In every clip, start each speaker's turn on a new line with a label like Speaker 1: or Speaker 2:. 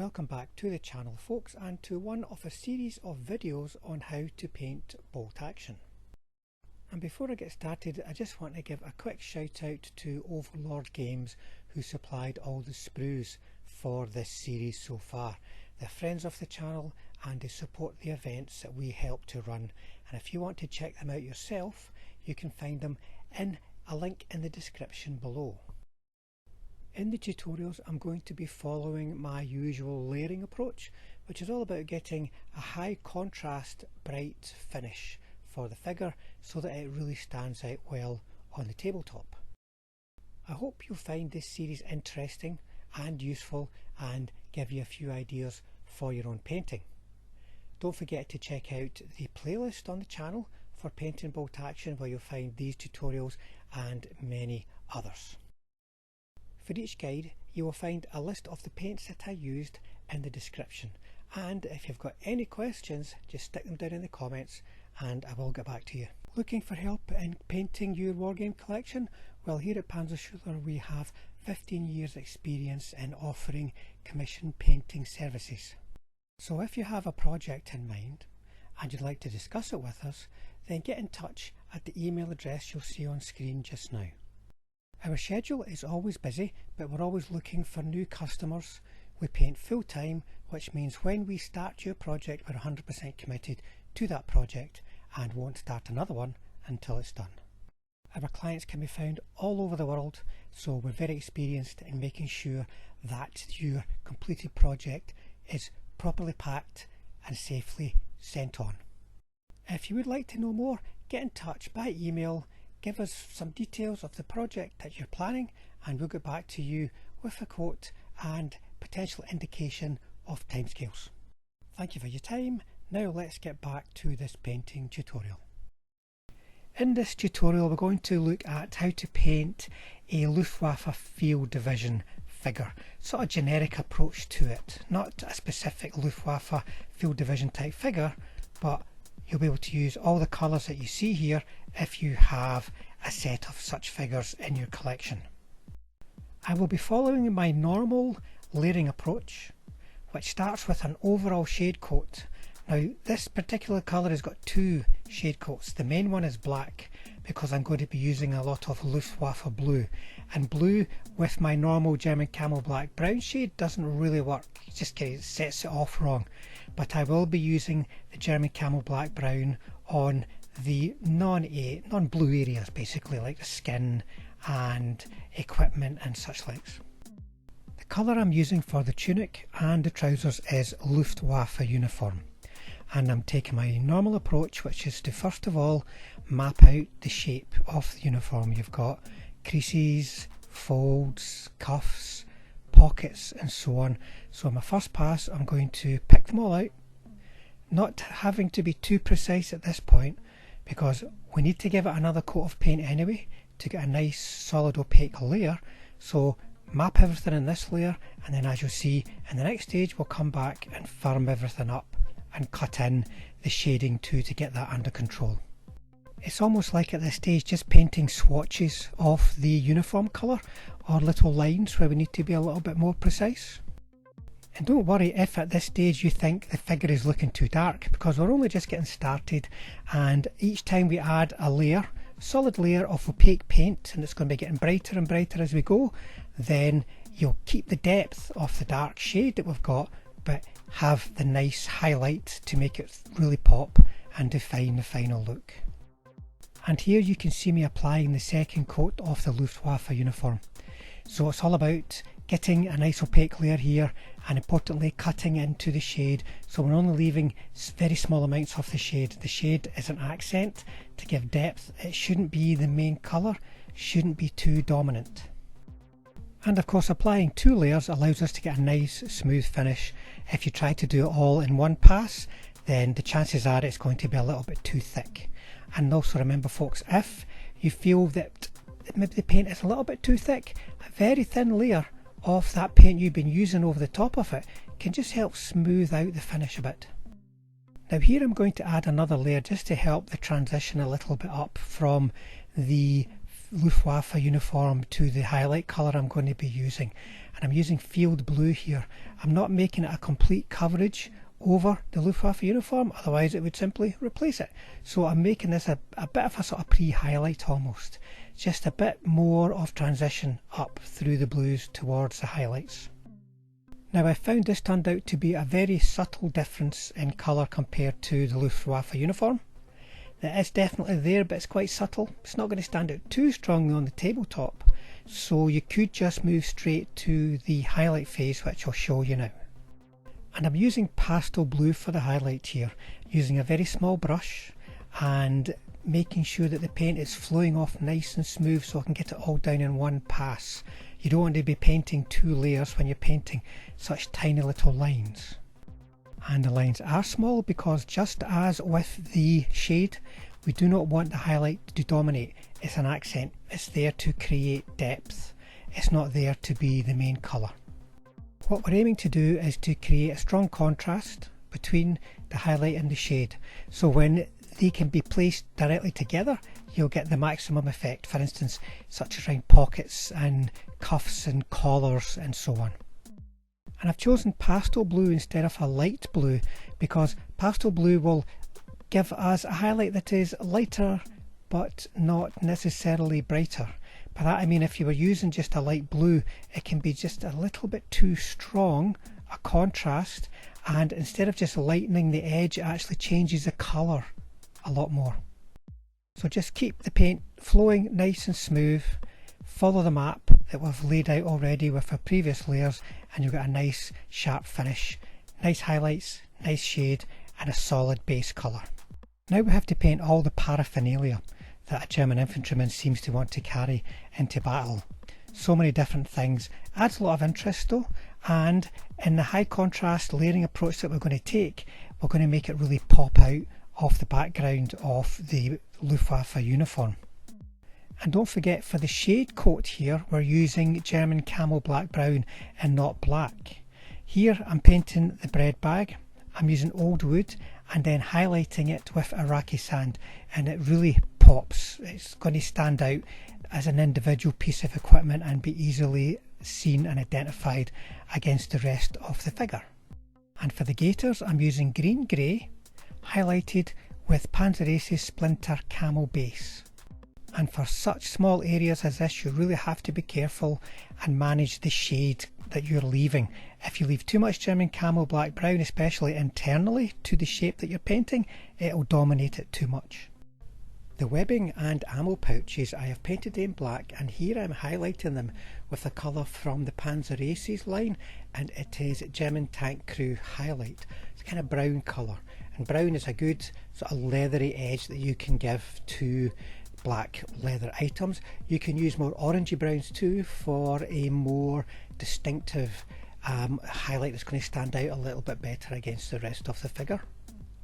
Speaker 1: Welcome back to the channel folks, and to one of a series of videos on how to paint bolt action. And before I get started, I just want to give a quick shout out to Overlord Games, who supplied all the sprues for this series so far. They're friends of the channel and they support the events that we help to run, and if you want to check them out yourself, you can find them in a link in the description below. In the tutorials, I'm going to be following my usual layering approach, which is all about getting a high contrast bright finish for the figure so that it really stands out well on the tabletop. I hope you'll find this series interesting and useful and give you a few ideas for your own painting. Don't forget to check out the playlist on the channel for painting bolt action, where you'll find these tutorials and many others. For each guide, you will find a list of the paints that I used in the description, and if you've got any questions, just stick them down in the comments and I will get back to you. Looking for help in painting your wargame collection? Well, here at Panzerschüler we have 15 years experience in offering commission painting services. So if you have a project in mind and you'd like to discuss it with us, then get in touch at the email address you'll see on screen just now. Our schedule is always busy, but we're always looking for new customers. We paint full time, which means when we start your project, we're 100% committed to that project and won't start another one until it's done. Our clients can be found all over the world, so we're very experienced in making sure that your completed project is properly packed and safely sent on. If you would like to know more, get in touch by email. Give us some details of the project that you're planning and we'll get back to you with a quote and potential indication of timescales. Thank you for your time. Now let's get back to this painting tutorial. In this tutorial we're going to look at how to paint a Luftwaffe Field Division figure. Sort of generic approach to it. Not a specific Luftwaffe Field Division type figure, but you'll be able to use all the colours that you see here if you have a set of such figures in your collection. I will be following my normal layering approach, which starts with an overall shade coat. Now this particular colour has got two shade coats. The main one is black because I'm going to be using a lot of Luftwaffe blue, and blue with my normal German Camo black brown shade doesn't really work. It just sets it off wrong. But I will be using the German Camo black brown on the non-blue areas, basically like the skin and equipment and such likes. The colour I'm using for the tunic and the trousers is Luftwaffe uniform, and I'm taking my normal approach, which is to first of all map out the shape of the uniform. You've got creases, folds, cuffs, pockets and so on. So in my first pass I'm going to pick them all out, not having to be too precise at this point because we need to give it another coat of paint anyway to get a nice solid opaque layer. So map everything in this layer, and then as you'll see in the next stage we'll come back and firm everything up and cut in the shading too to get that under control. It's almost like at this stage just painting swatches of the uniform colour or little lines where we need to be a little bit more precise. And don't worry if at this stage you think the figure is looking too dark, because we're only just getting started, and each time we add a layer, solid layer of opaque paint, and it's going to be getting brighter and brighter as we go, then you'll keep the depth of the dark shade that we've got, but have the nice highlight to make it really pop and define the final look. And here you can see me applying the second coat of the Luftwaffe uniform. So it's all about getting a nice opaque layer here and importantly cutting into the shade, so we're only leaving very small amounts of the shade. The shade is an accent to give depth. It shouldn't be the main colour, shouldn't be too dominant. And of course applying two layers allows us to get a nice smooth finish. If you try to do it all in one pass, then the chances are it's going to be a little bit too thick. And also remember folks, if you feel that maybe the paint is a little bit too thick, a very thin layer of that paint you've been using over the top of it can just help smooth out the finish a bit. Now here I'm going to add another layer just to help the transition a little bit up from the Luftwaffe uniform to the highlight colour I'm going to be using, and I'm using field blue here. I'm not making it a complete coverage over the Luftwaffe uniform, otherwise it would simply replace it. So I'm making this a bit of a sort of pre-highlight almost, just a bit more of transition up through the blues towards the highlights. Now I found this turned out to be a very subtle difference in colour compared to the Luftwaffe uniform. It is definitely there, but it's quite subtle. It's not going to stand out too strongly on the tabletop, so you could just move straight to the highlight phase, which I'll show you now. And I'm using pastel blue for the highlight here, using a very small brush and making sure that the paint is flowing off nice and smooth so I can get it all down in one pass. You don't want to be painting two layers when you're painting such tiny little lines. And the lines are small because, just as with the shade, we do not want the highlight to dominate. It's an accent. It's there to create depth. It's not there to be the main colour. What we're aiming to do is to create a strong contrast between the highlight and the shade, so when they can be placed directly together you'll get the maximum effect, for instance such as around pockets and cuffs and collars and so on. And I've chosen pastel blue instead of a light blue because pastel blue will give us a highlight that is lighter but not necessarily brighter. By that I mean if you were using just a light blue, it can be just a little bit too strong a contrast, and instead of just lightening the edge it actually changes the colour a lot more. So just keep the paint flowing nice and smooth, follow the map that we've laid out already with our previous layers, and you'll get a nice sharp finish, nice highlights, nice shade and a solid base colour. Now we have to paint all the paraphernalia that a German infantryman seems to want to carry into battle. So many different things, adds a lot of interest though, and in the high contrast layering approach that we're going to take, we're going to make it really pop out of the background of the Luftwaffe uniform. And don't forget, for the shade coat here we're using German Camo black brown and not black. Here I'm painting the bread bag, I'm using old wood and then highlighting it with Iraqi sand, and it really pops. It's going to stand out as an individual piece of equipment and be easily seen and identified against the rest of the figure. And for the gaiters I'm using green grey highlighted with Panzerace's Splinter Camo base. And for such small areas as this you really have to be careful and manage the shade that you're leaving. If you leave too much German Camo black brown, especially internally to the shape that you're painting, it'll dominate it too much. The webbing and ammo pouches I have painted in black, and here I'm highlighting them with a colour from the Panzerace's line, and it is German Tank Crew Highlight. It's kind of brown colour, and brown is a good sort of leathery edge that you can give to black leather items. You can use more orangey browns too for a more distinctive highlight that's going to stand out a little bit better against the rest of the figure.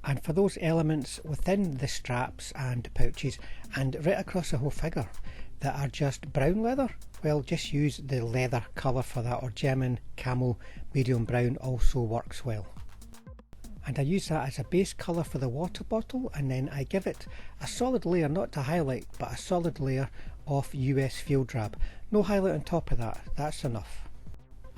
Speaker 1: And for those elements within the straps and pouches and right across the whole figure that are just brown leather, well, just use the leather colour for that, or German Camo medium brown also works well. And I use that as a base colour for the water bottle, and then I give it a solid layer, not to highlight, but a solid layer of US field drab. No highlight on top of that, that's enough.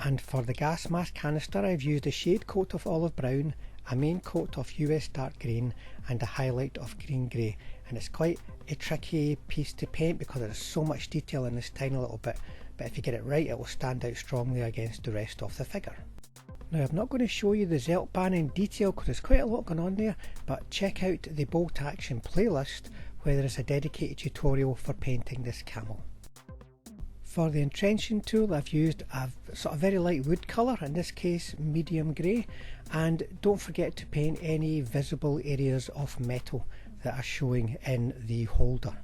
Speaker 1: And for the gas mask canister I've used a shade coat of olive brown, a main coat of US dark green and a highlight of green grey. And it's quite a tricky piece to paint because there's so much detail in this tiny little bit, but if you get it right it will stand out strongly against the rest of the figure. Now I'm not going to show you the Zelt band in detail because there's quite a lot going on there, but check out the Bolt Action playlist where there is a dedicated tutorial for painting this camo. For the entrenching tool I've used a sort of very light wood colour, in this case medium grey, and don't forget to paint any visible areas of metal that are showing in the holder.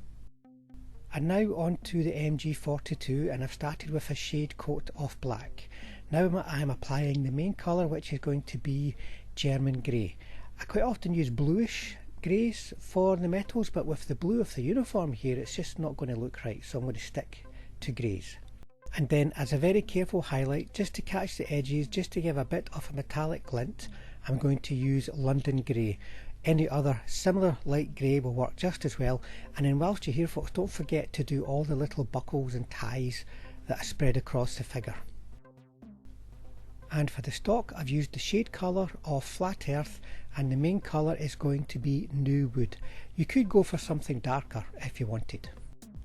Speaker 1: And now on to the MG42, and I've started with a shade coat of black. Now I'm applying the main colour, which is going to be German grey. I quite often use bluish greys for the metals, but with the blue of the uniform here it's just not going to look right, so I'm going to stick to greys. And then as a very careful highlight, just to catch the edges, just to give a bit of a metallic glint, I'm going to use London grey. Any other similar light grey will work just as well. And then whilst you're here folks, don't forget to do all the little buckles and ties that are spread across the figure. And for the stock I've used the shade colour of Flat Earth, and the main colour is going to be New Wood. You could go for something darker if you wanted.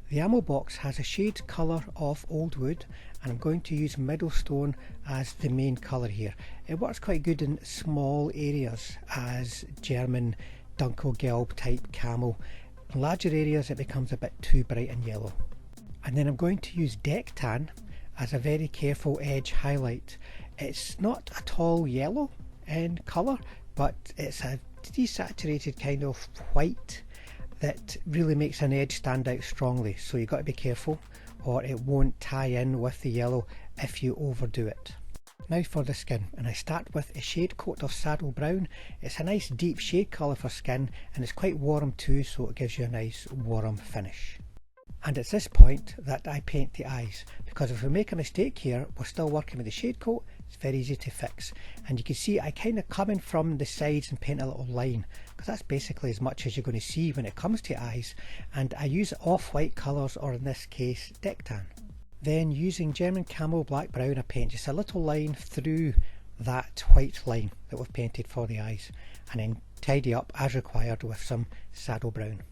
Speaker 1: The ammo box has a shade colour of Old Wood, and I'm going to use Middlestone as the main colour here. It works quite good in small areas as German Dunkelgelb type camo. In larger areas it becomes a bit too bright and yellow. And then I'm going to use Deck Tan as a very careful edge highlight. It's not at all yellow in colour, but it's a desaturated kind of white that really makes an edge stand out strongly, so you've got to be careful or it won't tie in with the yellow if you overdo it. Now for the skin, and I start with a shade coat of Saddle Brown. It's a nice deep shade colour for skin, and it's quite warm too, so it gives you a nice warm finish. And it's this point that I paint the eyes, because if we make a mistake here, we're still working with the shade coat. It's very easy to fix, and you can see I kind of come in from the sides and paint a little line, because that's basically as much as you're going to see when it comes to eyes. And I use off-white colours, or in this case Deck Tan. Then using German Camo Black Brown, I paint just a little line through that white line that we've painted for the eyes, and then tidy up as required with some Saddle Brown.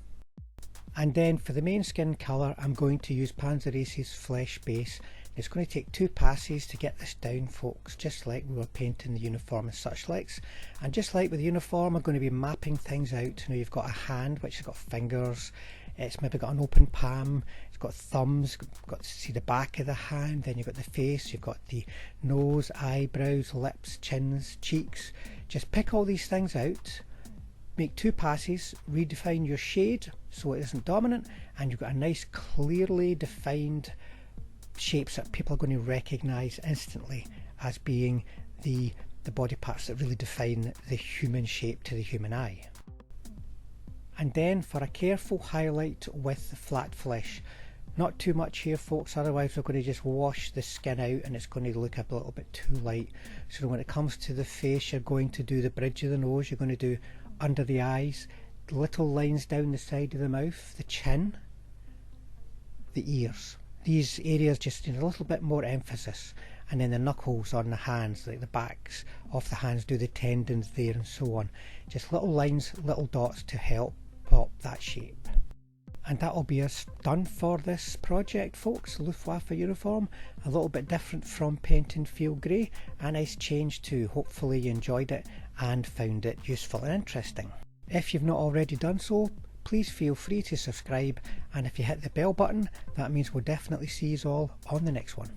Speaker 1: And then for the main skin colour, I'm going to use Panzerace's Flesh Base. It's going to take 2 passes to get this down folks, just like we were painting the uniform and such likes. And just like with the uniform, I'm going to be mapping things out. Now you've got a hand which has got fingers, it's maybe got an open palm, it's got thumbs, you've got to see the back of the hand, then you've got the face, you've got the nose, eyebrows, lips, chins, cheeks. Just pick all these things out, make 2 passes, redefine your shade so it isn't dominant, and you've got a nice clearly defined shapes that people are going to recognise instantly as being the body parts that really define the human shape to the human eye. And then for a careful highlight with the flat flesh, not too much here folks, otherwise we're going to just wash the skin out and it's going to look a little bit too light. So when it comes to the face, you're going to do the bridge of the nose, you're going to do under the eyes, little lines down the side of the mouth, the chin, the ears. These areas just need a little bit more emphasis, and then the knuckles on the hands, like the backs of the hands, do the tendons there and so on. Just little lines, little dots to help pop that shape. And that'll be us done for this project folks. Luftwaffe uniform, a little bit different from painting Field Grey, a nice change too. Hopefully you enjoyed it and found it useful and interesting. If you've not already done so, please feel free to subscribe, and if you hit the bell button, that means we'll definitely see you all on the next one.